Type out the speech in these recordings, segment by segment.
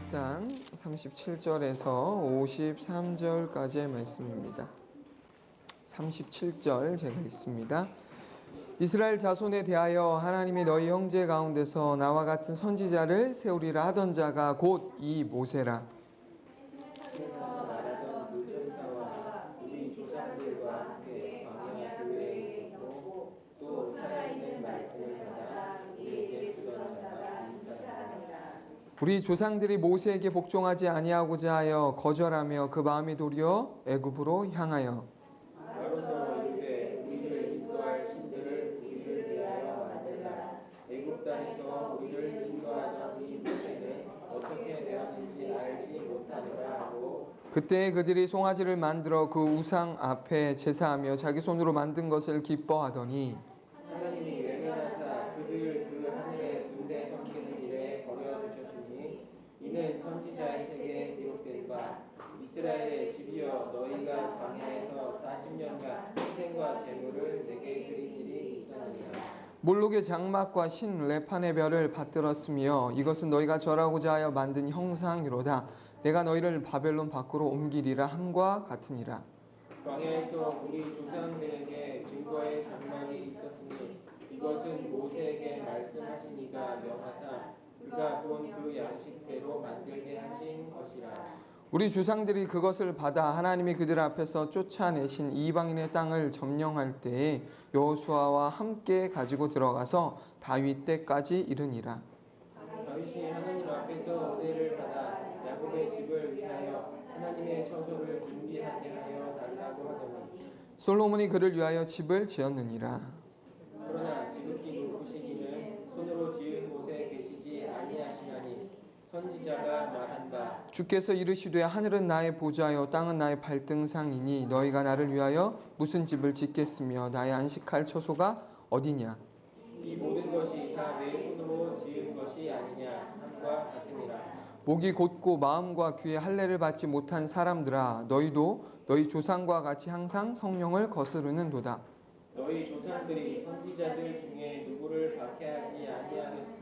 1장 37절에서 53절까지의 말씀입니다. 37절 제가 읽습니다. 이스라엘 자손에 대하여 하나님이 너희 형제 가운데서 나와 같은 선지자를 세우리라 하던 자가 곧 이 모세라. 우리 조상들이 모세에게 복종하지 아니하고자 하여 거절하며 그 마음이 도리어 애굽으로 향하여 우리를 인도할 신들을 우리를 위하여 만들라. 애굽 땅에서 우리를 인도하던 이 모세는 어떻게 되었는지 알지 못하노라 하고 그때 그들이 송아지를 만들어 그 우상 앞에 제사하며 자기 손으로 만든 것을 기뻐하더니 하나님이 외면하사 그들 그 하늘의 군대 섬기는 일에 버려두셨으니 이는 선지자의 책에 기록된 바 이스라엘의 집이여 너희가 광야에서 40년간 희생과 제물을 내게 드린 일이 있었느니라. 몰록의 장막과 신 레판의 별을 받들었으며 이것은 너희가 절하고자 하여 만든 형상이로다. 내가 너희를 바벨론 밖으로 옮기리라 함과 같으니라. 광야에서 우리 조상들에게 증거의 장막이 있었으니 이것은 모세에게 말씀하시니가 명하사 그가 본 그 양식대로 만들게 하신 것이라. 우리 조상들이 그것을 받아 하나님이 그들 앞에서 쫓아내신 이방인의 땅을 점령할 때에 여호수아와 함께 가지고 들어가서 다윗 때까지 이르니라. 다윗이 하나님 앞에서 은혜를 받아 야곱의 집을 위하여 하나님의 처소를 준비하게 하여 달라고 하더니 솔로몬이 그를 위하여 집을 지었느니라. 그러나 지극히 높으시기는 손으로 지은 곳에 계시지 아니하시나니 선지자가 말한 바 주께서 이르시되 하늘은 나의 보좌요 땅은 나의 발등상이니 너희가 나를 위하여 무슨 집을 짓겠으며 나의 안식할 처소가 어디냐. 이 모든 것이 다 내 손으로 지은 것이 아니냐 함과 같으니라. 목이 곧고 마음과 귀에 할례를 받지 못한 사람들아 너희도 너희 조상과 같이 항상 성령을 거스르는도다. 너희 조상들이 선지자들 중에 누구를 박해하지 아니하느냐.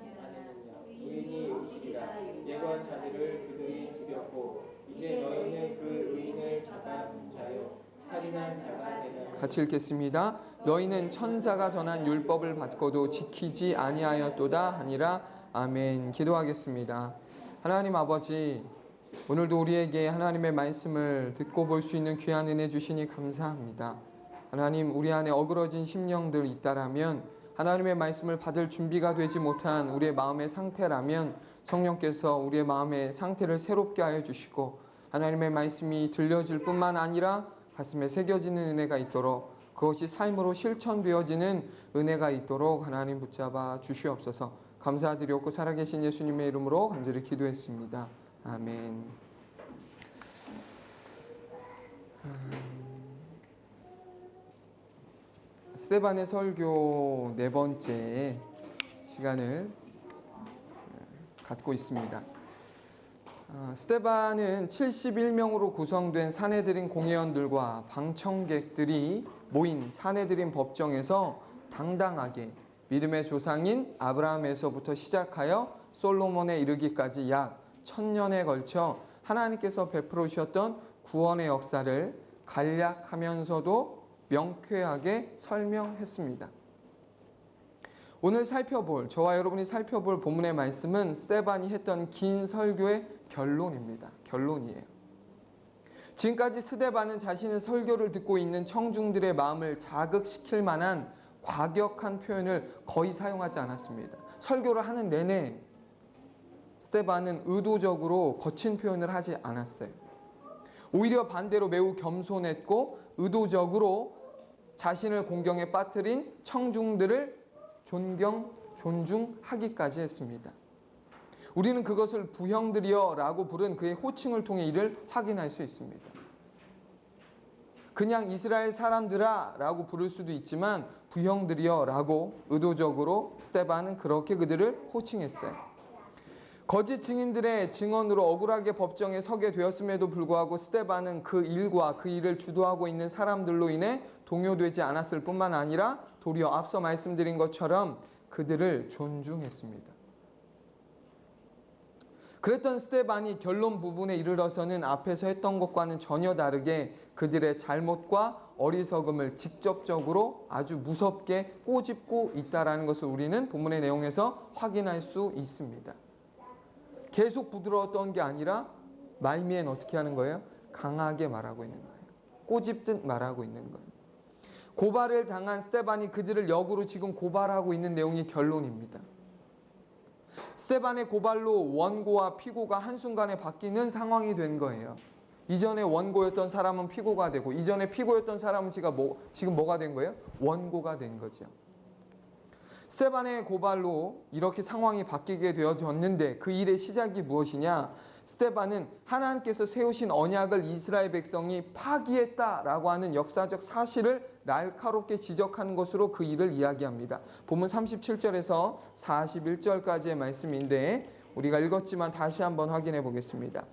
의인이 오시리라. 예고한 자들을 그들이 죽였고 이제 너희는 그 의인을 잡아 분자요 살인한 자가 되는. 같이 읽겠습니다. 너희는 천사가 전한 율법을 받고도 지키지 아니하였도다 하니라. 아멘. 기도하겠습니다. 하나님 아버지, 오늘도 우리에게 하나님의 말씀을 듣고 볼 수 있는 귀한 은혜 주시니 감사합니다. 하나님, 우리 안에 어그러진 심령들 있다라면, 하나님의 말씀을 받을 준비가 되지 못한 우리의 마음의 상태라면 성령께서 우리의 마음의 상태를 새롭게 하여 주시고 하나님의 말씀이 들려질 뿐만 아니라 가슴에 새겨지는 은혜가 있도록, 그것이 삶으로 실천되어지는 은혜가 있도록 하나님 붙잡아 주시옵소서. 감사드리옵고 살아계신 예수님의 이름으로 간절히 기도했습니다. 아멘. 스데반의 설교 네 번째 시간을 갖고 있습니다. 스데반은 71명으로 구성된 사내들인 공회원들과 방청객들이 모인 사내들인 법정에서 당당하게 믿음의 조상인 아브라함에서부터 시작하여 솔로몬에 이르기까지 약 1000년에 걸쳐 하나님께서 베풀어 주셨던 구원의 역사를 간략하면서도 명쾌하게 설명했습니다. 오늘 저와 여러분이 살펴볼 본문의 말씀은 스데반이 했던 긴 설교의 결론입니다. 결론이에요. 지금까지 스데반은 자신의 설교를 듣고 있는 청중들의 마음을 자극시킬 만한 과격한 표현을 거의 사용하지 않았습니다. 설교를 하는 내내 스데반은 의도적으로 거친 표현을 하지 않았어요. 오히려 반대로 매우 겸손했고 의도적으로 자신을 공경에 빠뜨린 청중들을 존중하기까지 했습니다. 우리는 그것을 부형들이여 라고 부른 그의 호칭을 통해 이를 확인할 수 있습니다. 그냥 이스라엘 사람들아 라고 부를 수도 있지만 부형들이여 라고 의도적으로 스데반은 그렇게 그들을 호칭했어요. 거짓 증인들의 증언으로 억울하게 법정에 서게 되었음에도 불구하고 스데반은 그 일과 그 일을 주도하고 있는 사람들로 인해 동요되지 않았을 뿐만 아니라 도리어 앞서 말씀드린 것처럼 그들을 존중했습니다. 그랬던 스데반이 결론 부분에 이르러서는 앞에서 했던 것과는 전혀 다르게 그들의 잘못과 어리석음을 직접적으로 아주 무섭게 꼬집고 있다는 것을 우리는 본문의 내용에서 확인할 수 있습니다. 계속 부드러웠던 게 아니라 말미엔 어떻게 하는 거예요? 강하게 말하고 있는 거예요. 꼬집듯 말하고 있는 거예요. 고발을 당한 스데반이 그들을 역으로 지금 고발하고 있는 내용이 결론입니다. 스데반의 고발로 원고와 피고가 한순간에 바뀌는 상황이 된 거예요. 이전에 원고였던 사람은 피고가 되고 이전에 피고였던 사람은 지금 뭐가 된 거예요? 원고가 된 거죠. 스데반의 고발로 이렇게 상황이 바뀌게 되어졌는데 그 일의 시작이 무엇이냐? 스데반은 하나님께서 세우신 언약을 이스라엘 백성이 파기했다라고 하는 역사적 사실을 날카롭게 지적하는 것으로 그 일을 이야기합니다. 본문 37절에서 41절까지의 말씀인데 우리가 읽었지만 다시 한번 확인해 보겠습니다.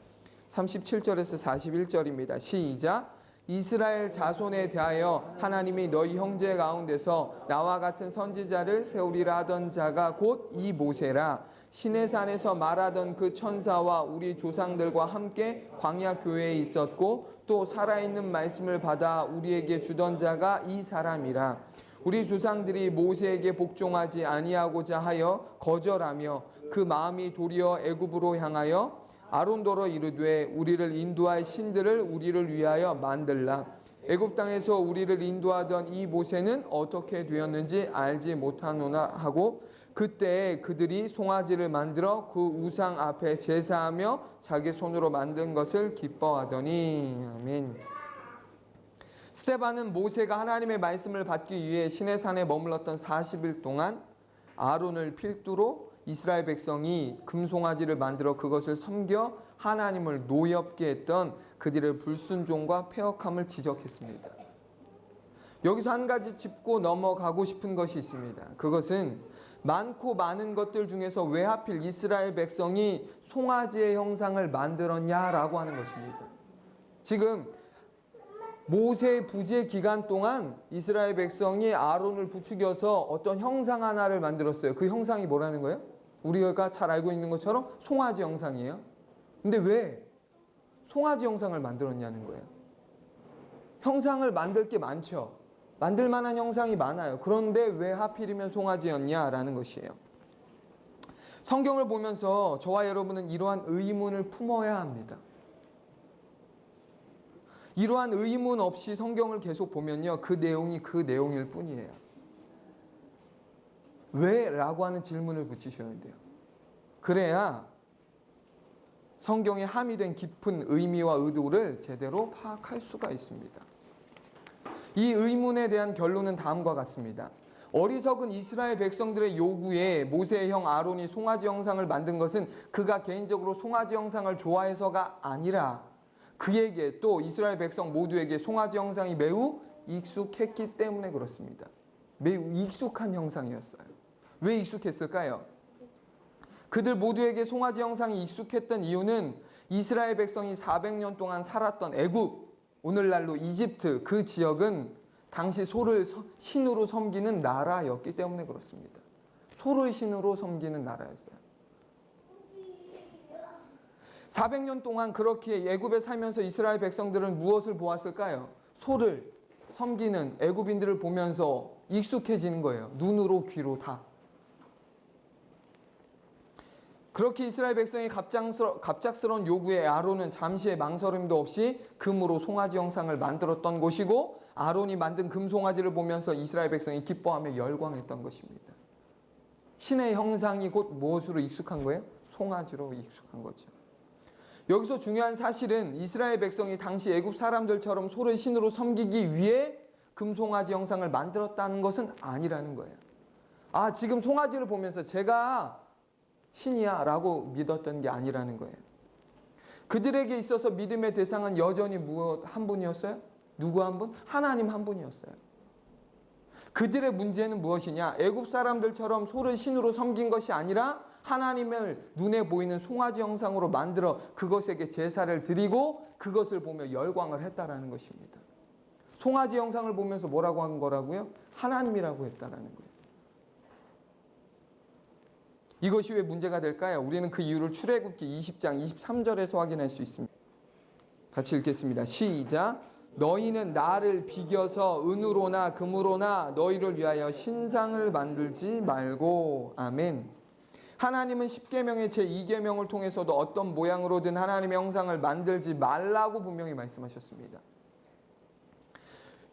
37절에서 41절입니다. 시작. 이스라엘 자손에 대하여 하나님이 너희 형제 가운데서 나와 같은 선지자를 세우리라 하던 자가 곧 이 모세라. 시내산에서 말하던 그 천사와 우리 조상들과 함께 광야 교회에 있었고 또 살아있는 말씀을 받아 우리에게 주던 자가 이 사람이라. 우리 조상들이 모세에게 복종하지 아니하고자 하여 거절하며 그 마음이 도리어 애굽으로 향하여 아론더러 이르되 우리를 인도할 신들을 우리를 위하여 만들라. 애굽 땅에서 우리를 인도하던 이 모세는 어떻게 되었는지 알지 못하노나 하고 그때 그들이 송아지를 만들어 그 우상 앞에 제사하며 자기 손으로 만든 것을 기뻐하더니. 아멘. 스데반은 모세가 하나님의 말씀을 받기 위해 시내산에 머물렀던 40일 동안 아론을 필두로 이스라엘 백성이 금송아지를 만들어 그것을 섬겨 하나님을 노엽게 했던 그들의 불순종과 패역함을 지적했습니다. 여기서 한 가지 짚고 넘어가고 싶은 것이 있습니다. 그것은 많고 많은 것들 중에서 왜 하필 이스라엘 백성이 송아지의 형상을 만들었냐라고 하는 것입니다. 지금 모세 부재 기간 동안 이스라엘 백성이 아론을 부추겨서 어떤 형상 하나를 만들었어요. 그 형상이 뭐라는 거예요? 우리가 잘 알고 있는 것처럼 송아지 형상이에요. 근데 왜 송아지 형상을 만들었냐는 거예요. 형상을 만들 게 많죠. 만들 만한 형상이 많아요. 그런데 왜 하필이면 송아지였냐라는 것이에요. 성경을 보면서 저와 여러분은 이러한 의문을 품어야 합니다. 이러한 의문 없이 성경을 계속 보면요. 그 내용이 그 내용일 뿐이에요. 왜? 라고 하는 질문을 붙이셔야 돼요. 그래야 성경에 함의된 깊은 의미와 의도를 제대로 파악할 수가 있습니다. 이 의문에 대한 결론은 다음과 같습니다. 어리석은 이스라엘 백성들의 요구에 모세의 형 아론이 송아지 형상을 만든 것은 그가 개인적으로 송아지 형상을 좋아해서가 아니라 그에게 또 이스라엘 백성 모두에게 송아지 형상이 매우 익숙했기 때문에 그렇습니다. 매우 익숙한 형상이었어요. 왜 익숙했을까요? 그들 모두에게 송아지 형상이 익숙했던 이유는 이스라엘 백성이 400년 동안 살았던 애굽, 오늘날로 이집트 그 지역은 당시 소를 신으로 섬기는 나라였기 때문에 그렇습니다. 소를 신으로 섬기는 나라였어요. 400년 동안 그렇게 애굽에 살면서 이스라엘 백성들은 무엇을 보았을까요? 소를 섬기는 애굽인들을 보면서 익숙해지는 거예요. 눈으로 귀로 다. 그렇게 이스라엘 백성의 갑작스러운 요구에 아론은 잠시의 망설임도 없이 금으로 송아지 형상을 만들었던 것이고 아론이 만든 금송아지를 보면서 이스라엘 백성이 기뻐하며 열광했던 것입니다. 신의 형상이 곧 무엇으로 익숙한 거예요? 송아지로 익숙한 거죠. 여기서 중요한 사실은 이스라엘 백성이 당시 애굽 사람들처럼 소를 신으로 섬기기 위해 금송아지 형상을 만들었다는 것은 아니라는 거예요. 아, 지금 송아지를 보면서 제가 신이야 라고 믿었던 게 아니라는 거예요. 그들에게 있어서 믿음의 대상은 여전히 한 분이었어요? 누구 한 분? 하나님 한 분이었어요. 그들의 문제는 무엇이냐? 애굽 사람들처럼 소를 신으로 섬긴 것이 아니라 하나님을 눈에 보이는 송아지 형상으로 만들어 그것에게 제사를 드리고 그것을 보며 열광을 했다라는 것입니다. 송아지 형상을 보면서 뭐라고 한 거라고요? 하나님이라고 했다라는 거예요. 이것이 왜 문제가 될까요? 우리는 그 이유를 출애굽기 20장 23절에서 확인할 수 있습니다. 같이 읽겠습니다. 시작. 너희는 나를 비겨서 은으로나 금으로나 너희를 위하여 신상을 만들지 말고. 아멘. 하나님은 10계명의 제2계명을 통해서도 어떤 모양으로든 하나님의 형상을 만들지 말라고 분명히 말씀하셨습니다.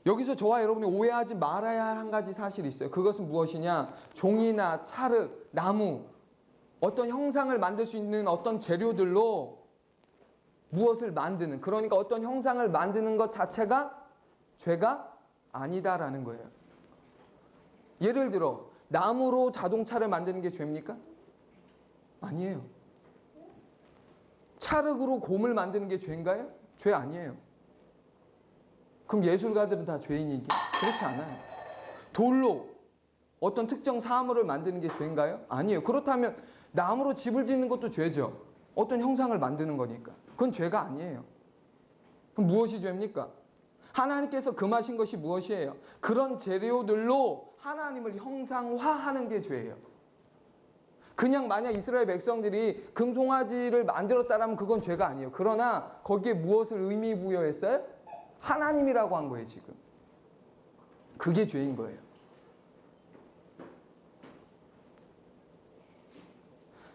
여기서 저와 여러분이 오해하지 말아야 할 한 가지 사실이 있어요. 그것은 무엇이냐? 종이나 찰흙, 나무, 어떤 형상을 만들 수 있는 어떤 재료들로 무엇을 만드는, 그러니까 어떤 형상을 만드는 것 자체가 죄가 아니다라는 거예요. 예를 들어 나무로 자동차를 만드는 게 죄입니까? 아니에요. 찰흙으로 곰을 만드는 게 죄인가요? 죄 아니에요. 그럼 예술가들은 다 죄인이게? 그렇지 않아요. 돌로 어떤 특정 사물을 만드는 게 죄인가요? 아니에요. 그렇다면 나무로 집을 짓는 것도 죄죠. 어떤 형상을 만드는 거니까. 그건 죄가 아니에요. 그럼 무엇이 죄입니까? 하나님께서 금하신 것이 무엇이에요? 그런 재료들로 하나님을 형상화하는 게 죄예요. 그냥 만약 이스라엘 백성들이 금송아지를 만들었다면 그건 죄가 아니에요. 그러나 거기에 무엇을 의미 부여했어요? 하나님이라고 한 거예요, 지금. 그게 죄인 거예요.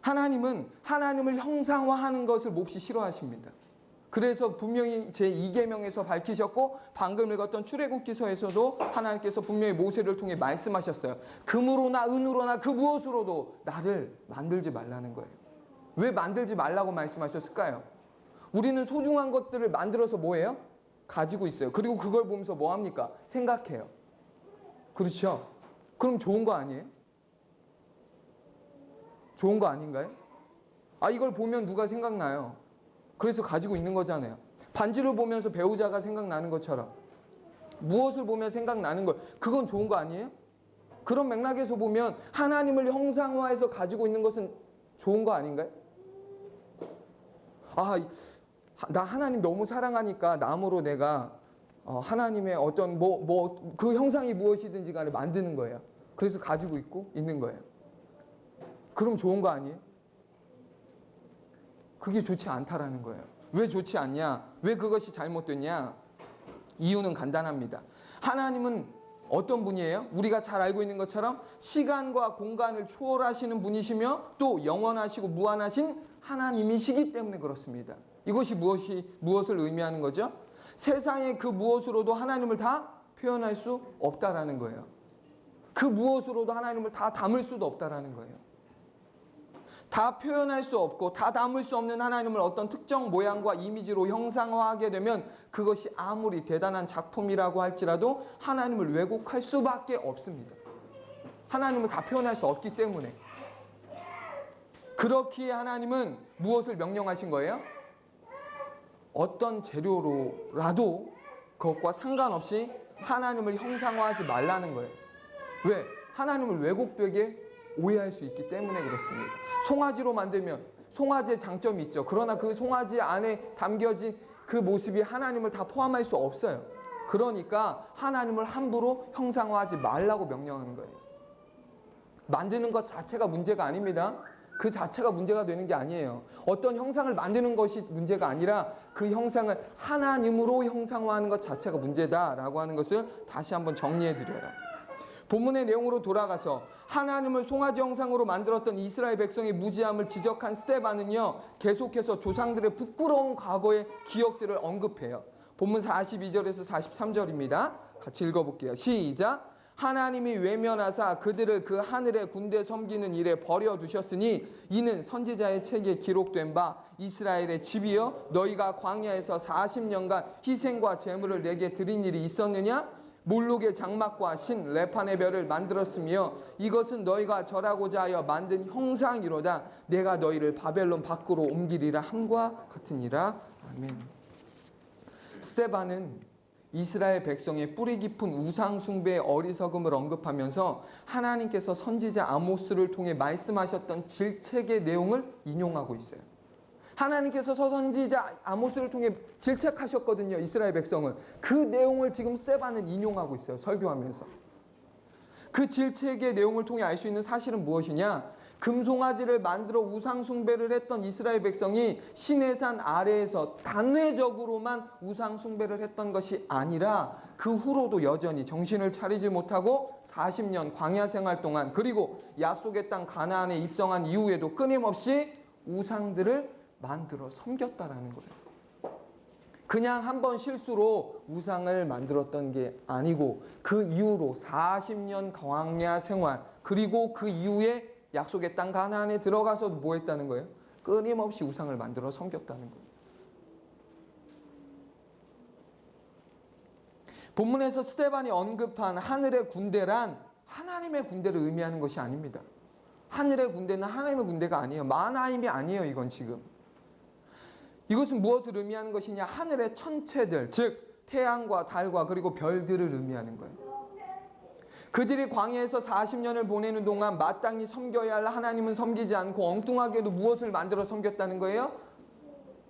하나님은 하나님을 형상화하는 것을 몹시 싫어하십니다. 그래서 분명히 제2계명에서 밝히셨고 방금 읽었던 출애굽기서에서도 하나님께서 분명히 모세를 통해 말씀하셨어요. 금으로나 은으로나 그 무엇으로도 나를 만들지 말라는 거예요. 왜 만들지 말라고 말씀하셨을까요? 우리는 소중한 것들을 만들어서 뭐예요? 가지고 있어요. 그리고 그걸 보면서 뭐 합니까? 생각해요. 그렇죠? 그럼 좋은 거 아니에요? 좋은 거 아닌가요? 아, 이걸 보면 누가 생각나요? 그래서 가지고 있는 거잖아요. 반지를 보면서 배우자가 생각나는 것처럼 무엇을 보면 생각나는 것, 그건 좋은 거 아니에요? 그런 맥락에서 보면 하나님을 형상화해서 가지고 있는 것은 좋은 거 아닌가요? 아, 나 하나님 너무 사랑하니까 나무로 내가 하나님의 어떤 그 형상이 무엇이든지 간에 만드는 거예요. 그래서 가지고 있고 있는 거예요. 그럼 좋은 거 아니에요? 그게 좋지 않다라는 거예요. 왜 좋지 않냐? 왜 그것이 잘못됐냐? 이유는 간단합니다. 하나님은 어떤 분이에요? 우리가 잘 알고 있는 것처럼 시간과 공간을 초월하시는 분이시며 또 영원하시고 무한하신 하나님이시기 때문에 그렇습니다. 이것이 무엇을 의미하는 거죠? 세상의 그 무엇으로도 하나님을 다 표현할 수 없다라는 거예요. 그 무엇으로도 하나님을 다 담을 수도 없다라는 거예요. 다 표현할 수 없고 다 담을 수 없는 하나님을 어떤 특정 모양과 이미지로 형상화하게 되면 그것이 아무리 대단한 작품이라고 할지라도 하나님을 왜곡할 수밖에 없습니다. 하나님을 다 표현할 수 없기 때문에. 그렇기에 하나님은 무엇을 명령하신 거예요? 어떤 재료로라도 그것과 상관없이 하나님을 형상화하지 말라는 거예요. 왜? 하나님을 왜곡되게 오해할 수 있기 때문에 그렇습니다. 송아지로 만들면 송아지의 장점이 있죠. 그러나 그 송아지 안에 담겨진 그 모습이 하나님을 다 포함할 수 없어요. 그러니까 하나님을 함부로 형상화하지 말라고 명령하는 거예요. 만드는 것 자체가 문제가 아닙니다. 그 자체가 문제가 되는 게 아니에요. 어떤 형상을 만드는 것이 문제가 아니라 그 형상을 하나님으로 형상화하는 것 자체가 문제다라고 하는 것을 다시 한번 정리해 드려요. 본문의 내용으로 돌아가서 하나님을 송아지 형상으로 만들었던 이스라엘 백성의 무지함을 지적한 스데반은요, 계속해서 조상들의 부끄러운 과거의 기억들을 언급해요. 본문 42절에서 43절입니다. 같이 읽어볼게요. 시작. 하나님이 외면하사 그들을 그 하늘의 군대 섬기는 일에 버려두셨으니 이는 선지자의 책에 기록된 바 이스라엘의 집이여 너희가 광야에서 40년간 희생과 제물을 내게 드린 일이 있었느냐? 몰록의 장막과 신 레판의 별을 만들었으며 이것은 너희가 절하고자 하여 만든 형상이로다. 내가 너희를 바벨론 밖으로 옮기리라 함과 같으니라. 아멘. 스데반은 이스라엘 백성의 뿌리 깊은 우상 숭배의 어리석음을 언급하면서 하나님께서 선지자 아모스를 통해 말씀하셨던 질책의 내용을 인용하고 있어요. 하나님께서 선지자 아모스를 통해 질책하셨거든요. 이스라엘 백성을. 그 내용을 지금 스데반은 인용하고 있어요. 설교하면서. 그 질책의 내용을 통해 알 수 있는 사실은 무엇이냐? 금송아지를 만들어 우상 숭배를 했던 이스라엘 백성이 시내산 아래에서 단회적으로만 우상 숭배를 했던 것이 아니라 그 후로도 여전히 정신을 차리지 못하고 40년 광야 생활 동안, 그리고 약속의 땅 가나안에 입성한 이후에도 끊임없이 우상들을 만들어 섬겼다라는 거예요. 그냥 한 번 실수로 우상을 만들었던 게 아니고 그 이후로 40년 광야 생활, 그리고 그 이후에 약속의 땅 가나안에 들어가서 뭐 했다는 거예요? 끊임없이 우상을 만들어 섬겼다는 거예요. 본문에서 스데반이 언급한 하늘의 군대란 하나님의 군대를 의미하는 것이 아닙니다. 하늘의 군대는 하나님의 군대가 아니에요. 마나임이 아니에요. 이건 지금. 이것은 무엇을 의미하는 것이냐? 하늘의 천체들, 즉 태양과 달과 그리고 별들을 의미하는 거예요. 그들이 광야에서 40년을 보내는 동안 마땅히 섬겨야 할 하나님은 섬기지 않고 엉뚱하게도 무엇을 만들어 섬겼다는 거예요?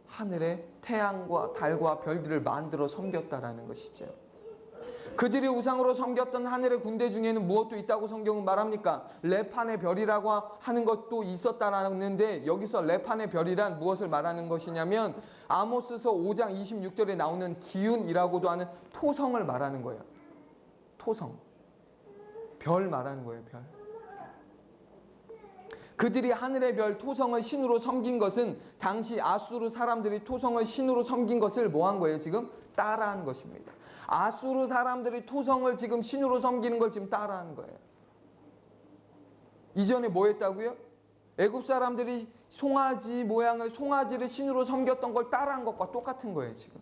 하늘의 태양과 달과 별들을 만들어 섬겼다라는 것이죠. 그들이 우상으로 섬겼던 하늘의 군대 중에는 무엇도 있다고 성경은 말합니까? 레판의 별이라고 하는 것도 있었다라는데, 여기서 레판의 별이란 무엇을 말하는 것이냐면 아모스서 5장 26절에 나오는 기운이라고도 하는 토성을 말하는 거예요. 토성. 별 말하는 거예요. 별. 그들이 하늘의 별 토성을 신으로 섬긴 것은 당시 아수르 사람들이 토성을 신으로 섬긴 것을 뭐 한 거예요? 지금 따라한 것입니다. 아수르 사람들이 토성을 지금 신으로 섬기는 걸 지금 따라한 거예요. 이전에 뭐 했다고요? 애굽 사람들이 송아지 모양을, 송아지를 신으로 섬겼던 걸 따라한 것과 똑같은 거예요. 지금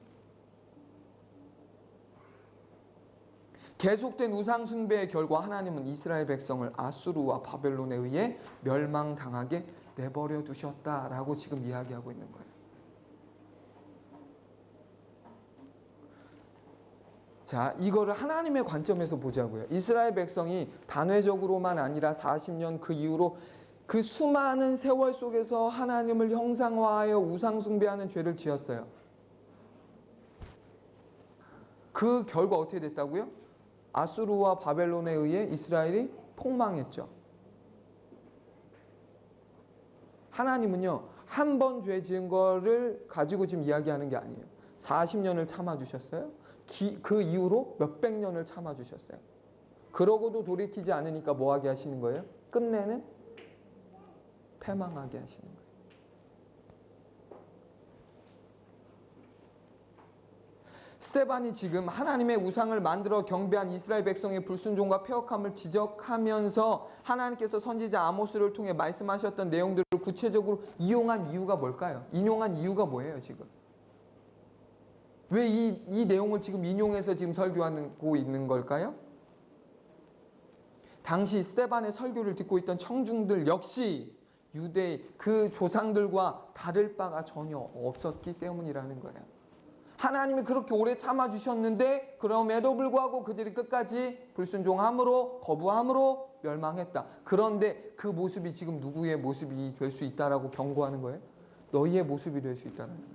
계속된 우상 숭배의 결과 하나님은 이스라엘 백성을 아수르와 바벨론에 의해 멸망당하게 내버려 두셨다라고 지금 이야기하고 있는 거예요. 자, 이거를 하나님의 관점에서 보자고요. 이스라엘 백성이 단회적으로만 아니라 40년 그 이후로 그 수많은 세월 속에서 하나님을 형상화하여 우상 숭배하는 죄를 지었어요. 그 결과 어떻게 됐다고요? 아수르와 바벨론에 의해 이스라엘이 폭망했죠. 하나님은요, 한 번 죄 지은 거를 가지고 지금 이야기하는 게 아니에요. 40년을 참아주셨어요. 그 이후로 몇백 년을 참아주셨어요. 그러고도 돌이키지 않으니까 뭐 하게 하시는 거예요? 끝내는 패망하게 하시는 거예요. 스데반이 지금 하나님의 우상을 만들어 경배한 이스라엘 백성의 불순종과 패역함을 지적하면서 하나님께서 선지자 아모스를 통해 말씀하셨던 내용들을 구체적으로 이용한 이유가 뭘까요? 인용한 이유가 뭐예요, 지금? 왜 이 내용을 지금 인용해서 지금 설교하고 있는 걸까요? 당시 스데반의 설교를 듣고 있던 청중들 역시 유대의 그 조상들과 다를 바가 전혀 없었기 때문이라는 거예요. 하나님이 그렇게 오래 참아주셨는데 그럼에도 불구하고 그들이 끝까지 불순종함으로, 거부함으로 멸망했다. 그런데 그 모습이 지금 누구의 모습이 될 수 있다라고 경고하는 거예요? 너희의 모습이 될 수 있다는 거예요.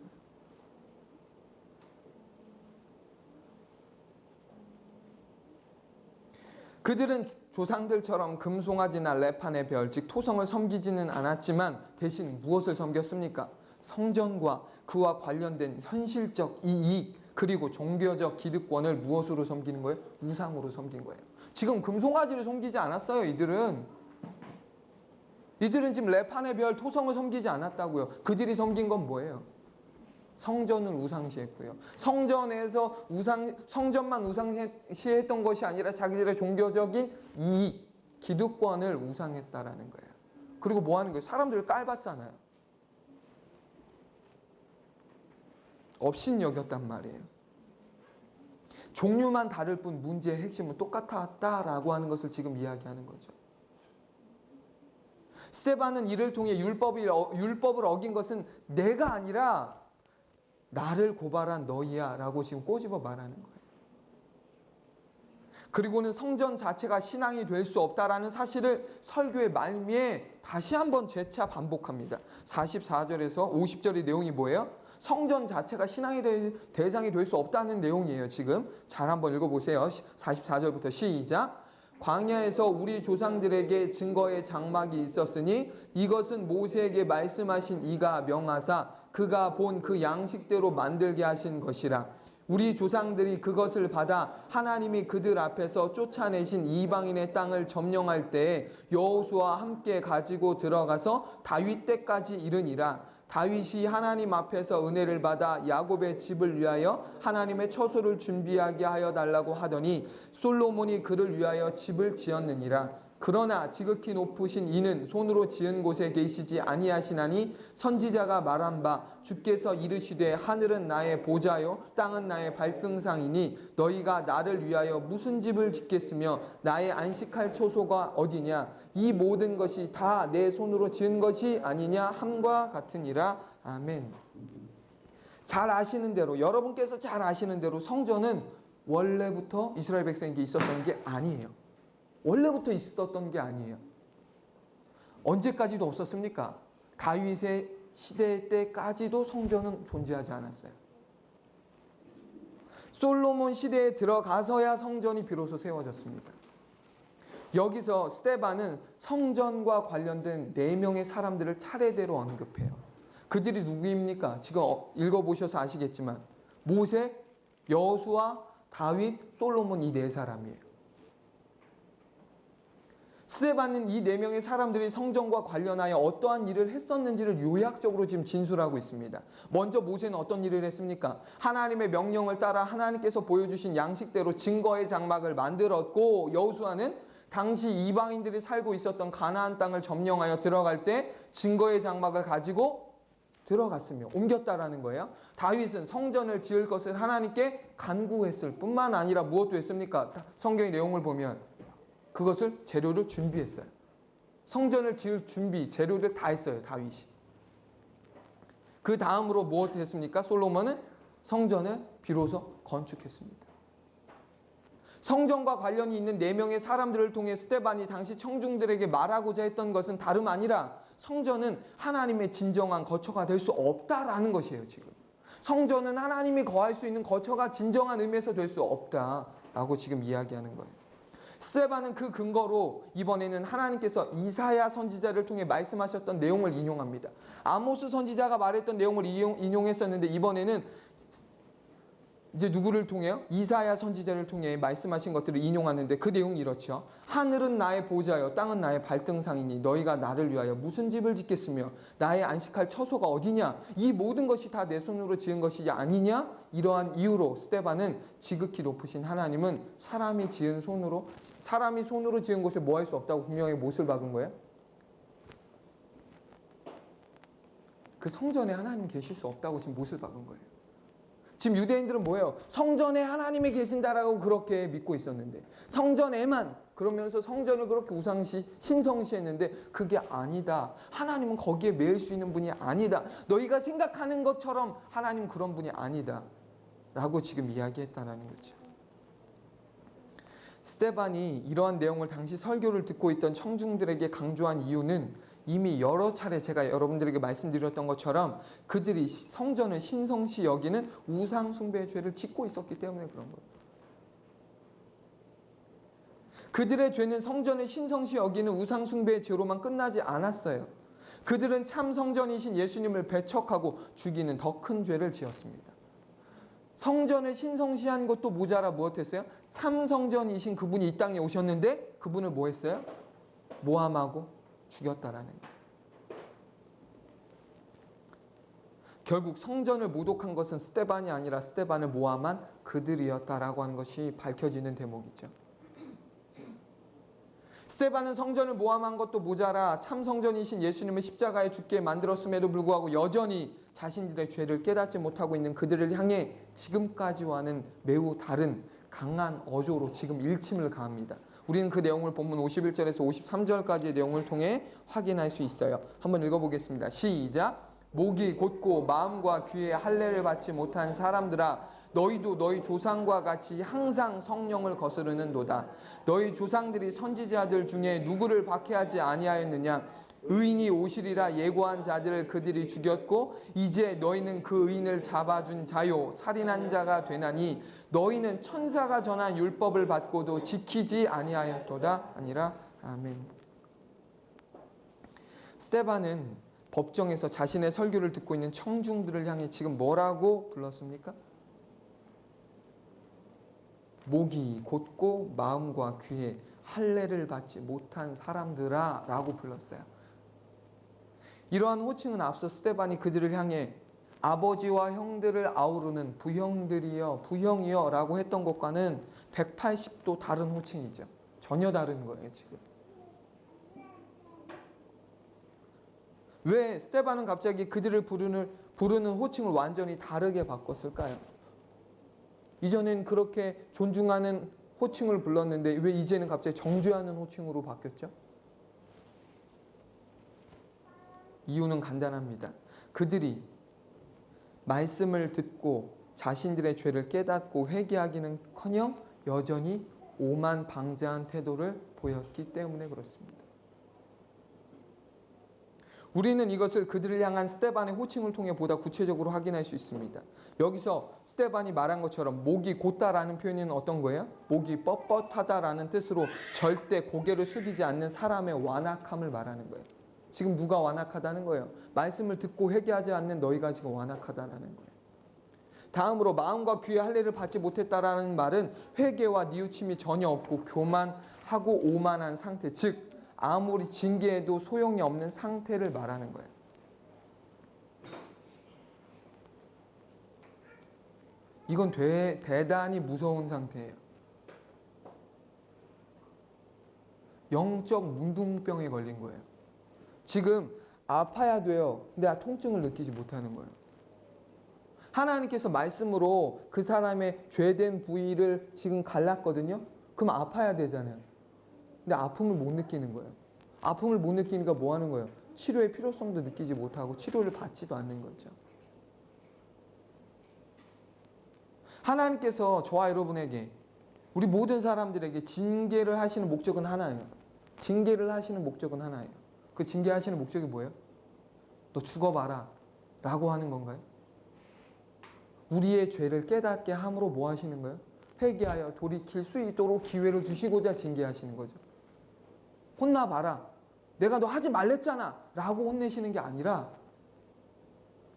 그들은 조상들처럼 금송아지나 레판의 별, 즉 토성을 섬기지는 않았지만 대신 무엇을 섬겼습니까? 성전과 그와 관련된 현실적 이익, 그리고 종교적 기득권을 무엇으로 섬기는 거예요? 우상으로 섬긴 거예요. 지금 금송아지를 섬기지 않았어요. 이들은 지금 레판의 별, 토성을 섬기지 않았다고요. 그들이 섬긴 건 뭐예요? 성전은 우상시했고요. 성전에서 성전만 우상시했던 것이 아니라 자기들의 종교적인 이익, 기득권을 우상했다라는 거예요. 그리고 뭐 하는 거예요? 사람들을 깔봤잖아요. 업신여겼단 말이에요. 종류만 다를 뿐 문제의 핵심은 똑같았다라고 하는 것을 지금 이야기하는 거죠. 스데반은 이를 통해 율법을 어긴 것은 내가 아니라 나를 고발한 너희야 라고 지금 꼬집어 말하는 거예요. 그리고는 성전 자체가 신앙이 될 수 없다라는 사실을 설교의 말미에 다시 한번 재차 반복합니다. 44절에서 50절의 내용이 뭐예요? 성전 자체가 신앙의 대상이 될 수 없다는 내용이에요. 지금 잘 한번 읽어보세요. 44절부터 시작. 광야에서 우리 조상들에게 증거의 장막이 있었으니 이것은 모세에게 말씀하신 이가 명하사 그가 본 그 양식대로 만들게 하신 것이라. 우리 조상들이 그것을 받아 하나님이 그들 앞에서 쫓아내신 이방인의 땅을 점령할 때에 여호수아와 함께 가지고 들어가서 다윗 때까지 이르니라. 다윗이 하나님 앞에서 은혜를 받아 야곱의 집을 위하여 하나님의 처소를 준비하게 하여 달라고 하더니 솔로몬이 그를 위하여 집을 지었느니라. 그러나 지극히 높으신 이는 손으로 지은 곳에 계시지 아니하시나니 선지자가 말한 바 주께서 이르시되 하늘은 나의 보좌요 땅은 나의 발등상이니 너희가 나를 위하여 무슨 집을 짓겠으며 나의 안식할 초소가 어디냐. 이 모든 것이 다 내 손으로 지은 것이 아니냐 함과 같으니라. 아멘. 잘 아시는 대로, 여러분께서 잘 아시는 대로 성전은 원래부터 이스라엘 백성에게 있었던 게 아니에요. 원래부터 있었던 게 아니에요. 언제까지도 없었습니까? 다윗의 시대 때까지도 성전은 존재하지 않았어요. 솔로몬 시대에 들어가서야 성전이 비로소 세워졌습니다. 여기서 스데반은 성전과 관련된 4명의 사람들을 차례대로 언급해요. 그들이 누구입니까? 지금 읽어보셔서 아시겠지만 모세, 여호수아, 다윗, 솔로몬 이 4사람이에요. 스데반은 이 4명의 사람들이 성전과 관련하여 어떠한 일을 했었는지를 요약적으로 지금 진술하고 있습니다. 먼저 모세는 어떤 일을 했습니까? 하나님의 명령을 따라 하나님께서 보여주신 양식대로 증거의 장막을 만들었고, 여호수아는 당시 이방인들이 살고 있었던 가나안 땅을 점령하여 들어갈 때 증거의 장막을 가지고 들어갔으며 옮겼다라는 거예요. 다윗은 성전을 지을 것을 하나님께 간구했을 뿐만 아니라 무엇도 했습니까? 성경의 내용을 보면 그것을 재료를 준비했어요. 성전을 지을 준비, 재료를 다 했어요, 다윗이. 그 다음으로 무엇을 했습니까? 솔로몬은 성전을 비로소 건축했습니다. 성전과 관련이 있는 4명의 사람들을 통해 스데반이 당시 청중들에게 말하고자 했던 것은 다름 아니라 성전은 하나님의 진정한 거처가 될 수 없다라는 것이에요, 지금. 성전은 하나님이 거할 수 있는 거처가 진정한 의미에서 될 수 없다라고 지금 이야기하는 거예요. 스데반은 그 근거로 이번에는 하나님께서 이사야 선지자를 통해 말씀하셨던 내용을 인용합니다. 아모스 선지자가 말했던 내용을 인용했었는데 이번에는 이제 누구를 통해요? 이사야 선지자를 통해 말씀하신 것들을 인용하는데 그 내용이 이렇죠. 하늘은 나의 보좌요 땅은 나의 발등상이니 너희가 나를 위하여 무슨 집을 짓겠으며 나의 안식할 처소가 어디냐. 이 모든 것이 다 내 손으로 지은 것이 아니냐. 이러한 이유로 스데반은 지극히 높으신 하나님은 사람이 손으로 지은 곳에 뭐 할 수 없다고 분명히 못을 박은 거예요. 그 성전에 하나님 계실 수 없다고 지금 못을 박은 거예요. 지금 유대인들은 뭐예요? 성전에 하나님이 계신다라고 그렇게 믿고 있었는데, 성전에만, 그러면서 성전을 그렇게 신성시했는데 그게 아니다. 하나님은 거기에 매일 수 있는 분이 아니다. 너희가 생각하는 것처럼 하나님은 그런 분이 아니다 라고 지금 이야기했다는 거죠. 스데반이 이러한 내용을 당시 설교를 듣고 있던 청중들에게 강조한 이유는 이미 여러 차례 제가 여러분들에게 말씀드렸던 것처럼 그들이 성전을 신성시 여기는 우상 숭배의 죄를 짓고 있었기 때문에 그런 거예요. 그들의 죄는 성전을 신성시 여기는 우상 숭배의 죄로만 끝나지 않았어요. 그들은 참 성전이신 예수님을 배척하고 죽이는 더 큰 죄를 지었습니다. 성전을 신성시한 것도 모자라 무엇했어요? 참 성전이신 그분이 이 땅에 오셨는데 그분을 뭐 했어요? 모함하고 죽였다라는 거예요. 결국 성전을 모독한 것은 스데반이 아니라 스데반을 모함한 그들이었다라고 하는 것이 밝혀지는 대목이죠. 스데반은 성전을 모함한 것도 모자라 참 성전이신 예수님을 십자가에 죽게 만들었음에도 불구하고 여전히 자신들의 죄를 깨닫지 못하고 있는 그들을 향해 지금까지와는 매우 다른 강한 어조로 지금 일침을 가합니다. 우리는 그 내용을 본문 51절에서 53절까지의 내용을 통해 확인할 수 있어요. 한번 읽어보겠습니다. 시작. 목이 곧고 마음과 귀에 할례를 받지 못한 사람들아, 너희도 너희 조상과 같이 항상 성령을 거스르는도다. 너희 조상들이 선지자들 중에 누구를 박해하지 아니하였느냐? 의인이 오시리라 예고한 자들을 그들이 죽였고 이제 너희는 그 의인을 잡아준 자요 살인한 자가 되나니 너희는 천사가 전한 율법을 받고도 지키지 아니하였도다 아니라. 아멘. 스데반은 법정에서 자신의 설교를 듣고 있는 청중들을 향해 지금 뭐라고 불렀습니까? 목이 곧고 마음과 귀에 할례를 받지 못한 사람들아 라고 불렀어요. 이러한 호칭은 앞서 스데반이 그들을 향해 아버지와 형들을 아우르는 부형들이여 부형이여 라고 했던 것과는 180도 다른 호칭이죠. 전혀 다른 거예요 지금. 왜 스데반은 갑자기 그들을 부르는 호칭을 완전히 다르게 바꿨을까요? 이전엔 그렇게 존중하는 호칭을 불렀는데 왜 이제는 갑자기 정죄하는 호칭으로 바뀌었죠? 이유는 간단합니다. 그들이 말씀을 듣고 자신들의 죄를 깨닫고 회개하기는커녕 여전히 오만방자한 태도를 보였기 때문에 그렇습니다. 우리는 이것을 그들을 향한 스데반의 호칭을 통해 보다 구체적으로 확인할 수 있습니다. 여기서 스데반이 말한 것처럼 목이 곧다라는 표현은 어떤 거예요? 목이 뻣뻣하다라는 뜻으로 절대 고개를 숙이지 않는 사람의 완악함을 말하는 거예요. 지금 누가 완악하다는 거예요? 말씀을 듣고 회개하지 않는 너희가 지금 완악하다라는 거예요. 다음으로 마음과 귀의 할례를 받지 못했다라는 말은 회개와 뉘우침이 전혀 없고 교만하고 오만한 상태, 즉 아무리 징계해도 소용이 없는 상태를 말하는 거예요. 이건 대단히 무서운 상태예요. 영적 문둥병에 걸린 거예요. 지금 아파야 돼요. 근데 통증을 느끼지 못하는 거예요. 하나님께서 말씀으로 그 사람의 죄된 부위를 지금 갈랐거든요. 그럼 아파야 되잖아요. 근데 아픔을 못 느끼는 거예요. 아픔을 못 느끼니까 뭐 하는 거예요? 치료의 필요성도 느끼지 못하고 치료를 받지도 않는 거죠. 하나님께서 저와 여러분에게, 우리 모든 사람들에게 징계를 하시는 목적은 하나예요. 징계를 하시는 목적은 하나예요. 그 징계하시는 목적이 뭐예요? 너 죽어봐라 라고 하는 건가요? 우리의 죄를 깨닫게 함으로 뭐 하시는 거예요? 회개하여 돌이킬 수 있도록 기회를 주시고자 징계하시는 거죠. 혼나봐라. 내가 너 하지 말랬잖아 라고 혼내시는 게 아니라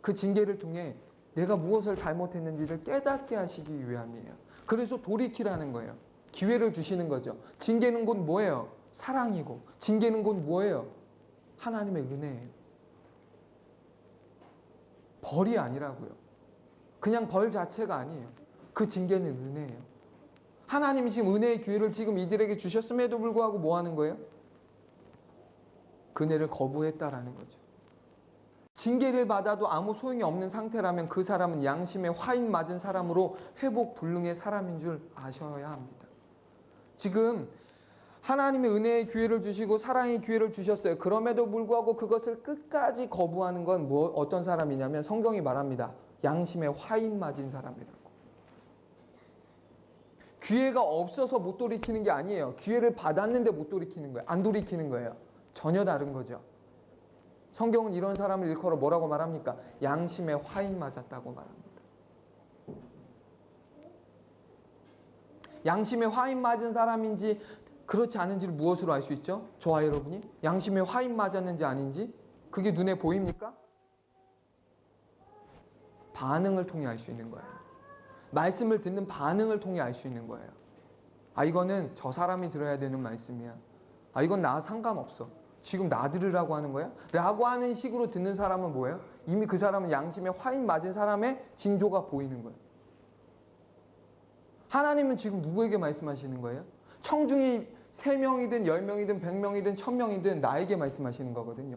그 징계를 통해 내가 무엇을 잘못했는지를 깨닫게 하시기 위함이에요. 그래서 돌이키라는 거예요. 기회를 주시는 거죠. 징계는 곧 뭐예요? 사랑이고, 징계는 곧 뭐예요? 하나님의 은혜예요. 벌이 아니라고요. 그냥 벌 자체가 아니에요. 그 징계는 은혜예요. 하나님이 지금 은혜의 기회를 지금 이들에게 주셨음에도 불구하고 뭐 하는 거예요? 그 은혜를 거부했다라는 거죠. 징계를 받아도 아무 소용이 없는 상태라면 그 사람은 양심에 화인 맞은 사람으로 회복 불능의 사람인 줄 아셔야 합니다. 지금 하나님의 은혜의 기회를 주시고 사랑의 기회를 주셨어요. 그럼에도 불구하고 그것을 끝까지 거부하는 건 어떤 사람이냐면 성경이 말합니다. 양심에 화인 맞은 사람이라고. 기회가 없어서 못 돌이키는 게 아니에요. 기회를 받았는데 못 돌이키는 거예요. 안 돌이키는 거예요. 전혀 다른 거죠. 성경은 이런 사람을 일컬어 뭐라고 말합니까? 양심에 화인 맞았다고 말합니다. 양심에 화인 맞은 사람인지 그렇지 않은지를 무엇으로 알 수 있죠? 저와 여러분이 양심에 화인 맞았는지 아닌지 그게 눈에 보입니까? 반응을 통해 알 수 있는 거예요. 말씀을 듣는 반응을 통해 알 수 있는 거예요. 아, 이거는 저 사람이 들어야 되는 말씀이야. 아, 이건 나 상관없어. 지금 나 들으라고 하는 거야? 라고 하는 식으로 듣는 사람은 뭐예요? 이미 그 사람은 양심에 화인 맞은 사람의 징조가 보이는 거예요. 하나님은 지금 누구에게 말씀하시는 거예요? 청중이 3명이든 10명이든 100명이든 1000명이든 나에게 말씀하시는 거거든요.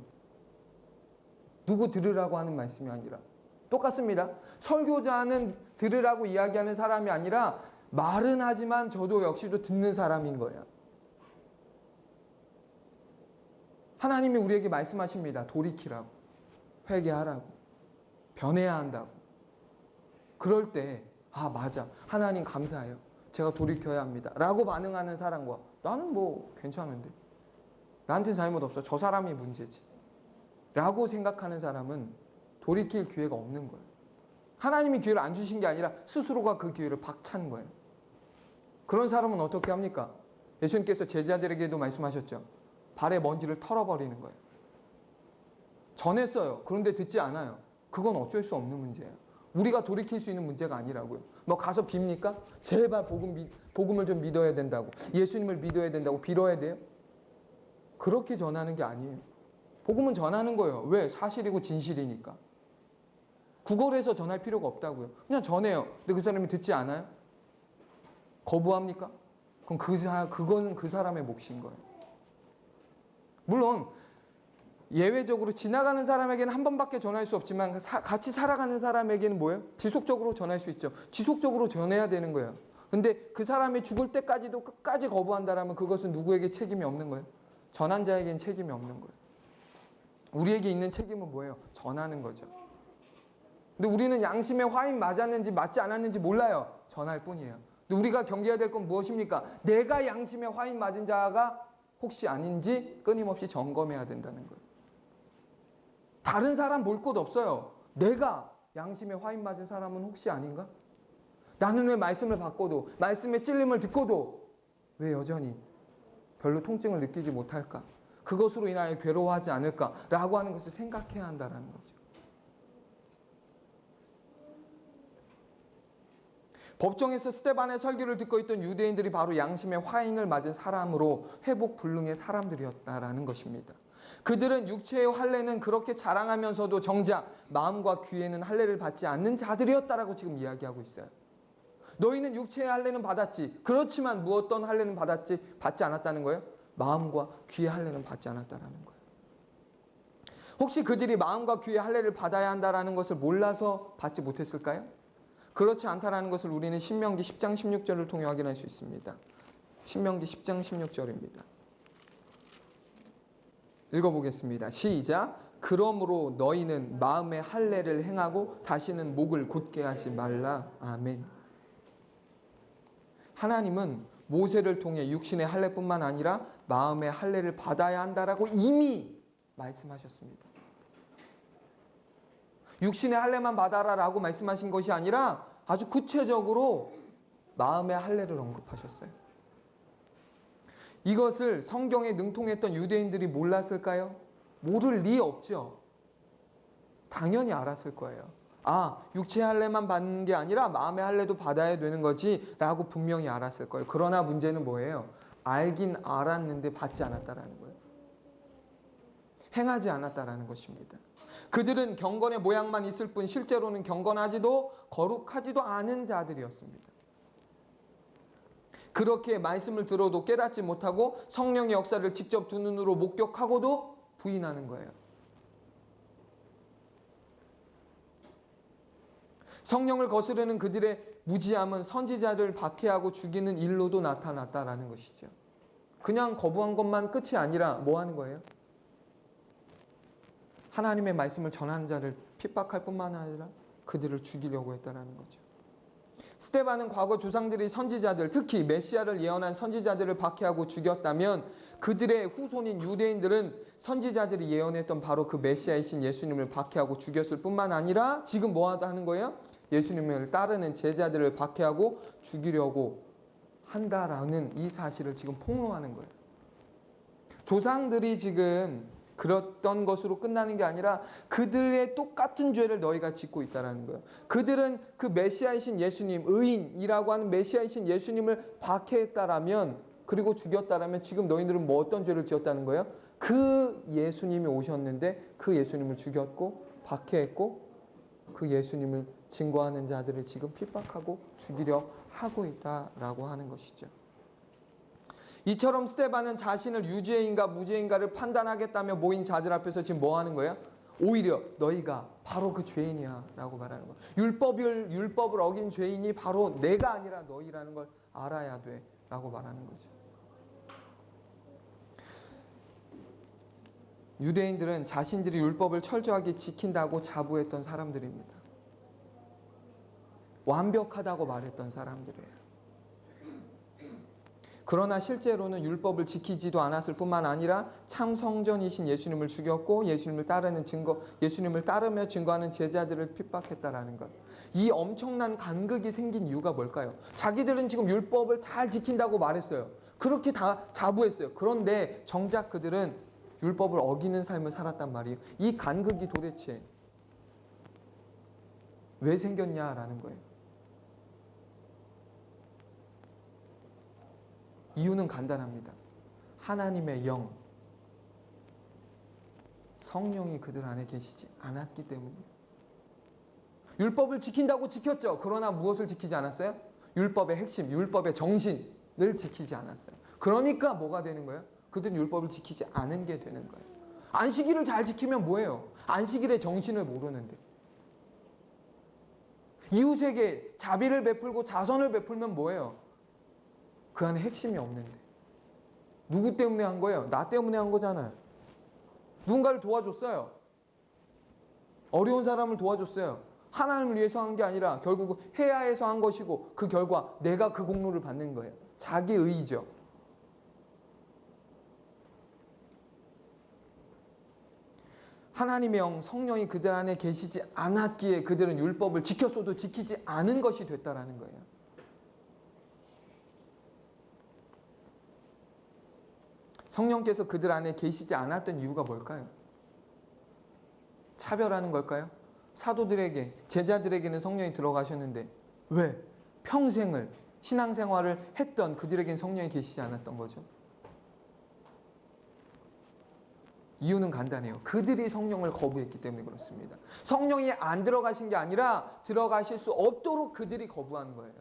누구 들으라고 하는 말씀이 아니라. 똑같습니다. 설교자는 들으라고 이야기하는 사람이 아니라 말은 하지만 저도 역시도 듣는 사람인 거예요. 하나님이 우리에게 말씀하십니다. 돌이키라고. 회개하라고. 변해야 한다고. 그럴 때 아, 맞아. 하나님 감사해요. 제가 돌이켜야 합니다. 라고 반응하는 사람과 나는 뭐 괜찮은데. 나한테는 잘못 없어. 저 사람이 문제지. 라고 생각하는 사람은 돌이킬 기회가 없는 거예요. 하나님이 기회를 안 주신 게 아니라 스스로가 그 기회를 박찬 거예요. 그런 사람은 어떻게 합니까? 예수님께서 제자들에게도 말씀하셨죠. 발에 먼지를 털어버리는 거예요. 전했어요. 그런데 듣지 않아요. 그건 어쩔 수 없는 문제예요. 우리가 돌이킬 수 있는 문제가 아니라고요. 뭐 가서 빕니까? 제발 복음을 좀 믿어야 된다고. 예수님을 믿어야 된다고 빌어야 돼요? 그렇게 전하는 게 아니에요. 복음은 전하는 거예요. 왜? 사실이고 진실이니까. 구걸해서 전할 필요가 없다고요. 그냥 전해요. 근데 그 사람이 듣지 않아요? 거부합니까? 그럼 그건 그 사람의 몫인 거예요. 물론 예외적으로 지나가는 사람에게는 한 번밖에 전할 수 없지만 같이 살아가는 사람에게는 뭐예요? 지속적으로 전할 수 있죠. 지속적으로 전해야 되는 거예요. 근데 그 사람이 죽을 때까지도 끝까지 거부한다라면 그것은 누구에게 책임이 없는 거예요? 전한 자에게는 책임이 없는 거예요. 우리에게 있는 책임은 뭐예요? 전하는 거죠. 근데 우리는 양심에 화인 맞았는지 맞지 않았는지 몰라요. 전할 뿐이에요. 근데 우리가 경계해야 될 건 무엇입니까? 내가 양심에 화인 맞은 자가 혹시 아닌지 끊임없이 점검해야 된다는 거예요. 다른 사람 볼 것 없어요. 내가 양심에 화인 맞은 사람은 혹시 아닌가? 나는 왜 말씀을 받고도 말씀의 찔림을 듣고도 왜 여전히 별로 통증을 느끼지 못할까? 그것으로 인하여 괴로워하지 않을까라고 하는 것을 생각해야 한다는 거죠. 법정에서 스데반의 설교를 듣고 있던 유대인들이 바로 양심의 화인을 맞은 사람으로 회복 불능의 사람들이었다라는 것입니다. 그들은 육체의 할례는 그렇게 자랑하면서도 정작 마음과 귀에는 할례를 받지 않는 자들이었다라고 지금 이야기하고 있어요. 너희는 육체의 할례는 받았지. 그렇지만 어떤 할례는 받지 않았다는 거예요? 마음과 귀의 할례는 받지 않았다라는 거예요. 혹시 그들이 마음과 귀의 할례를 받아야 한다라는 것을 몰라서 받지 못했을까요? 그렇지 않다라는 것을 우리는 신명기 10장 16절을 통해 확인할 수 있습니다. 신명기 10장 16절입니다. 읽어보겠습니다. 시작. 그러므로 너희는 마음의 할례를 행하고 다시는 목을 곧게 하지 말라. 아멘. 하나님은 모세를 통해 육신의 할례뿐만 아니라 마음의 할례를 받아야 한다라고 이미 말씀하셨습니다. 육신의 할례만 받아라라고 말씀하신 것이 아니라 아주 구체적으로 마음의 할례를 언급하셨어요. 이것을 성경에 능통했던 유대인들이 몰랐을까요? 모를 리 없죠. 당연히 알았을 거예요. 아, 육체의 할례만 받는 게 아니라 마음의 할례도 받아야 되는 거지 라고 분명히 알았을 거예요. 그러나 문제는 뭐예요? 알긴 알았는데 받지 않았다라는 거예요. 행하지 않았다라는 것입니다. 그들은 경건의 모양만 있을 뿐 실제로는 경건하지도 거룩하지도 않은 자들이었습니다. 그렇게 말씀을 들어도 깨닫지 못하고 성령의 역사를 직접 두 눈으로 목격하고도 부인하는 거예요. 성령을 거스르는 그들의 무지함은 선지자를 박해하고 죽이는 일로도 나타났다라는 것이죠. 그냥 거부한 것만 끝이 아니라 뭐 하는 거예요? 하나님의 말씀을 전하는 자를 핍박할 뿐만 아니라 그들을 죽이려고 했다라는 거죠. 스데반은 과거 조상들이 선지자들, 특히 메시아를 예언한 선지자들을 박해하고 죽였다면 그들의 후손인 유대인들은 선지자들이 예언했던 바로 그 메시아이신 예수님을 박해하고 죽였을 뿐만 아니라 지금 뭐 하는 거예요? 예수님을 따르는 제자들을 박해하고 죽이려고 한다라는 이 사실을 지금 폭로하는 거예요. 조상들이 지금 그랬던 것으로 끝나는 게 아니라 그들의 똑같은 죄를 너희가 짓고 있다는 거예요. 그들은 그 메시아이신 예수님, 의인이라고 하는 메시아이신 예수님을 박해했다라면, 그리고 죽였다라면 지금 너희들은 뭐 어떤 죄를 지었다는 거예요? 그 예수님이 오셨는데 그 예수님을 죽였고 박해했고 그 예수님을 증거하는 자들을 지금 핍박하고 죽이려 하고 있다라고 하는 것이죠. 이처럼 스데반은 자신을 유죄인가 무죄인가를 판단하겠다며 모인 자들 앞에서 지금 뭐 하는 거예요? 오히려 너희가 바로 그 죄인이야 라고 말하는 거예요. 율법을 어긴 죄인이 바로 내가 아니라 너희라는 걸 알아야 돼 라고 말하는 거죠. 유대인들은 자신들이 율법을 철저하게 지킨다고 자부했던 사람들입니다. 완벽하다고 말했던 사람들이에요. 그러나 실제로는 율법을 지키지도 않았을 뿐만 아니라 참 성전이신 예수님을 죽였고 예수님을 따르며 증거하는 제자들을 핍박했다라는 것. 이 엄청난 간극이 생긴 이유가 뭘까요? 자기들은 지금 율법을 잘 지킨다고 말했어요. 그렇게 다 자부했어요. 그런데 정작 그들은 율법을 어기는 삶을 살았단 말이에요. 이 간극이 도대체 왜 생겼냐라는 거예요. 이유는 간단합니다. 하나님의 영, 성령이 그들 안에 계시지 않았기 때문이에요. 율법을 지킨다고 지켰죠. 그러나 무엇을 지키지 않았어요? 율법의 핵심, 율법의 정신을 지키지 않았어요. 그러니까 뭐가 되는 거예요? 그들은 율법을 지키지 않은 게 되는 거예요. 안식일을 잘 지키면 뭐예요? 안식일의 정신을 모르는데. 이웃에게 자비를 베풀고 자선을 베풀면 뭐예요? 그 안에 핵심이 없는데. 누구 때문에 한 거예요? 나 때문에 한 거잖아요. 누군가를 도와줬어요. 어려운 사람을 도와줬어요. 하나님을 위해서 한 게 아니라 결국 해야 해서 한 것이고 그 결과 내가 그 공로를 받는 거예요. 자기의죠. 하나님의 영, 성령이 그들 안에 계시지 않았기에 그들은 율법을 지켰어도 지키지 않은 것이 됐다라는 거예요. 성령께서 그들 안에 계시지 않았던 이유가 뭘까요? 차별하는 걸까요? 사도들에게, 제자들에게는 성령이 들어가셨는데 왜? 평생을 신앙생활을 했던 그들에게는 성령이 계시지 않았던 거죠. 이유는 간단해요. 그들이 성령을 거부했기 때문에 그렇습니다. 성령이 안 들어가신 게 아니라 들어가실 수 없도록 그들이 거부한 거예요.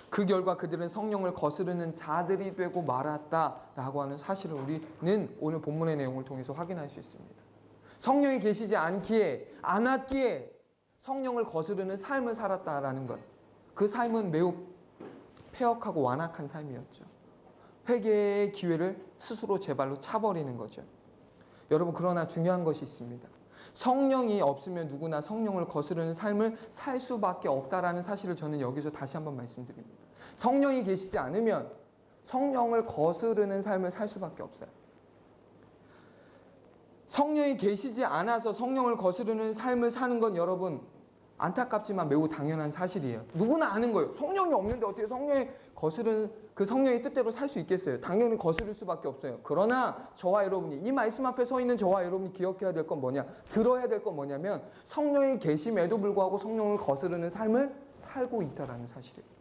그 결과 그들은 성령을 거스르는 자들이 되고 말았다라고 하는 사실을 우리는 오늘 본문의 내용을 통해서 확인할 수 있습니다. 성령이 계시지 않았기에 성령을 거스르는 삶을 살았다라는 것. 그 삶은 매우 폐역하고 완악한 삶이었죠. 회개의 기회를 스스로 제 발로 차버리는 거죠. 여러분, 그러나 중요한 것이 있습니다. 성령이 없으면 누구나 성령을 거스르는 삶을 살 수밖에 없다라는 사실을 저는 여기서 다시 한번 말씀드립니다. 성령이 계시지 않으면 성령을 거스르는 삶을 살 수밖에 없어요. 성령이 계시지 않아서 성령을 거스르는 삶을 사는 건 여러분 안타깝지만 매우 당연한 사실이에요. 누구나 아는 거예요. 성령이 없는데 어떻게 성령이 거스르는 그 성령의 뜻대로 살 수 있겠어요? 당연히 거스를 수밖에 없어요. 그러나 저와 여러분이 이 말씀 앞에 서 있는 저와 여러분이 기억해야 될 건 뭐냐? 들어야 될 건 뭐냐면 성령이 계심에도 불구하고 성령을 거스르는 삶을 살고 있다라는 사실이에요.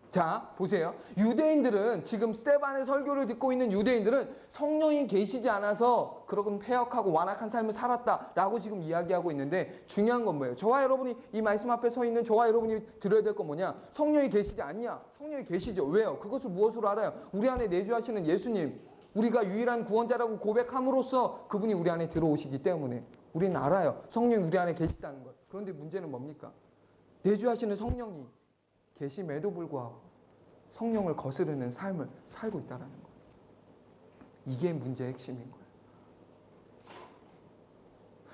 자, 보세요. 유대인들은 지금 스데반의 설교를 듣고 있는 유대인들은 성령이 계시지 않아서 그런 폐역하고 완악한 삶을 살았다라고 지금 이야기하고 있는데 중요한 건 뭐예요? 저와 여러분이 이 말씀 앞에 서 있는 저와 여러분이 들어야 될 건 뭐냐? 성령이 계시지 않냐? 성령이 계시죠. 왜요? 그것을 무엇으로 알아요? 우리 안에 내주하시는 예수님, 우리가 유일한 구원자라고 고백함으로써 그분이 우리 안에 들어오시기 때문에 우리는 알아요. 성령이 우리 안에 계시다는 것. 그런데 문제는 뭡니까? 내주하시는 성령이 계심에도 불구하고 성령을 거스르는 삶을 살고 있다는 거예요. 이게 문제의 핵심인 거예요.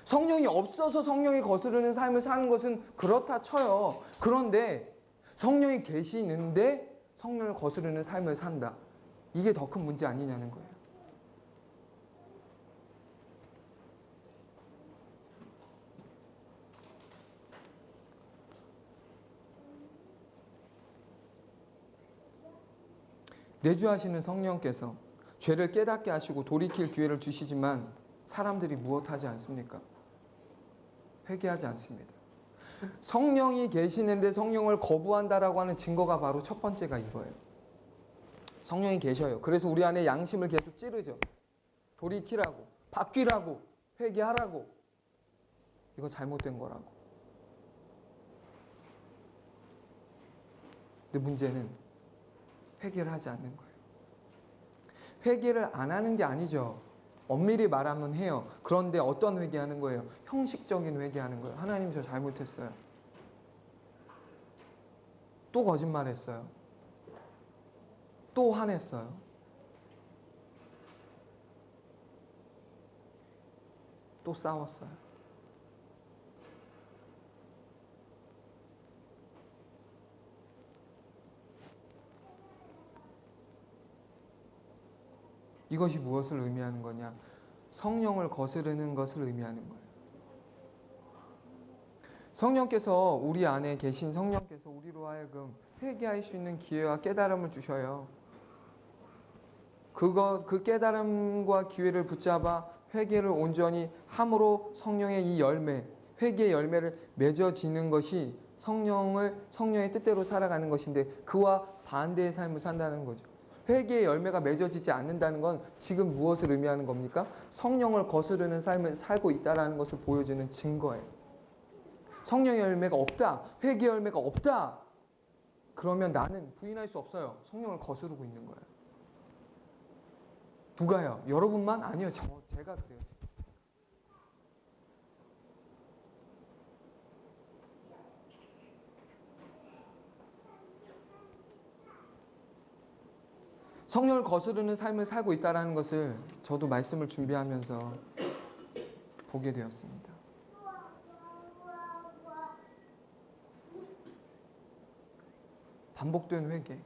성령이 없어서 성령이 거스르는 삶을 사는 것은 그렇다 쳐요. 그런데 성령이 계시는데 성령을 거스르는 삶을 산다. 이게 더 큰 문제 아니냐는 거예요. 내주하시는 성령께서 죄를 깨닫게 하시고 돌이킬 기회를 주시지만 사람들이 무엇하지 않습니까? 회개하지 않습니다. 성령이 계시는데 성령을 거부한다라고 하는 증거가 바로 첫 번째가 이거예요. 성령이 계셔요. 그래서 우리 안에 양심을 계속 찌르죠. 돌이키라고, 바뀌라고, 회개하라고. 이거 잘못된 거라고. 근데 문제는 회개를 하지 않는 거예요. 회개를 안 하는 게 아니죠. 엄밀히 말하면 해요. 그런데 어떤 회개하는 거예요? 형식적인 회개하는 거예요. 하나님, 저 잘못했어요. 또 거짓말했어요. 또 화냈어요. 또 싸웠어요. 이것이 무엇을 의미하는 거냐? 성령을 거스르는 것을 의미하는 거예요. 성령께서 우리 안에 계신 성령께서 우리로 하여금 회개할 수 있는 기회와 깨달음을 주셔요. 그 깨달음과 기회를 붙잡아 회개를 온전히 함으로 성령의 이 열매, 회개의 열매를 맺어지는 것이 성령의 뜻대로 살아가는 것인데 그와 반대의 삶을 산다는 거죠. 회개의 열매가 맺어지지 않는다는 건 지금 무엇을 의미하는 겁니까? 성령을 거스르는 삶을 살고 있다는 것을 보여주는 증거예요. 성령의 열매가 없다, 회개의 열매가 없다. 그러면 나는 부인할 수 없어요. 성령을 거스르고 있는 거예요. 누가요? 여러분만? 아니요. 제가 그래요. 성령을 거스르는 삶을 살고 있다는 것을 저도 말씀을 준비하면서 보게 되었습니다. 반복된 회개.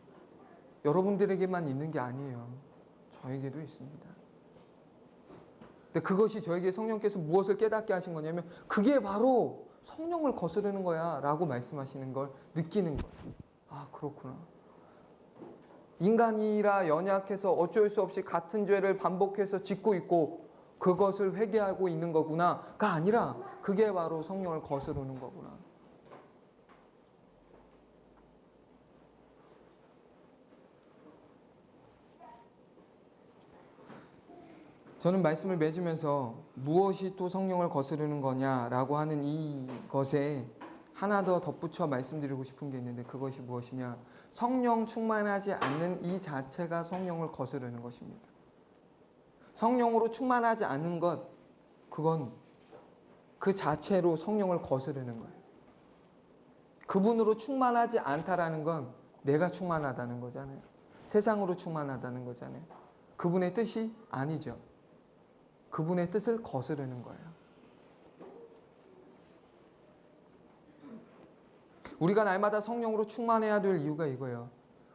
여러분들에게만 있는 게 아니에요. 저에게도 있습니다. 근데 그것이 저에게 성령께서 무엇을 깨닫게 하신 거냐면 그게 바로 성령을 거스르는 거야 라고 말씀하시는 걸 느끼는 거예요. 아, 그렇구나. 인간이라 연약해서 어쩔 수 없이 같은 죄를 반복해서 짓고 있고 그것을 회개하고 있는 거구나가 아니라 그게 바로 성령을 거스르는 거구나. 저는 말씀을 맺으면서 무엇이 또 성령을 거스르는 거냐라고 하는 이것에 하나 더 덧붙여 말씀드리고 싶은 게 있는데 그것이 무엇이냐? 성령 충만하지 않는 이 자체가 성령을 거스르는 것입니다. 성령으로 충만하지 않는 것, 그건 그 자체로 성령을 거스르는 거예요. 그분으로 충만하지 않다라는 건 내가 충만하다는 거잖아요. 세상으로 충만하다는 거잖아요. 그분의 뜻이 아니죠. 그분의 뜻을 거스르는 거예요. 우리가 날마다 성령으로 충만해야 될 이유가 이거예요.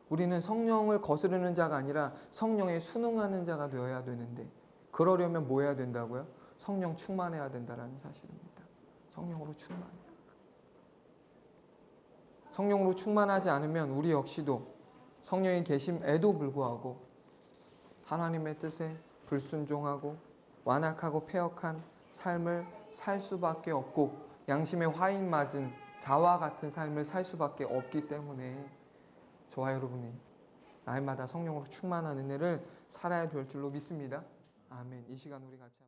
우리는 성령을 거스르는 자가 아니라 성령에 순응하는 자가 되어야 되는데 그러려면 뭐 해야 된다고요? 성령 충만해야 된다는 사실입니다. 성령으로 충만해요. 성령으로 충만하지 않으면 우리 역시도 성령의 계심에도 불구하고 하나님의 뜻에 불순종하고 완악하고 패역한 삶을 살 수밖에 없고 양심에 화인 맞은 자와 같은 삶을 살 수밖에 없기 때문에 저와 여러분이 날마다 성령으로 충만한 은혜를 살아야 될 줄로 믿습니다. 아멘. 이 시간 우리 같이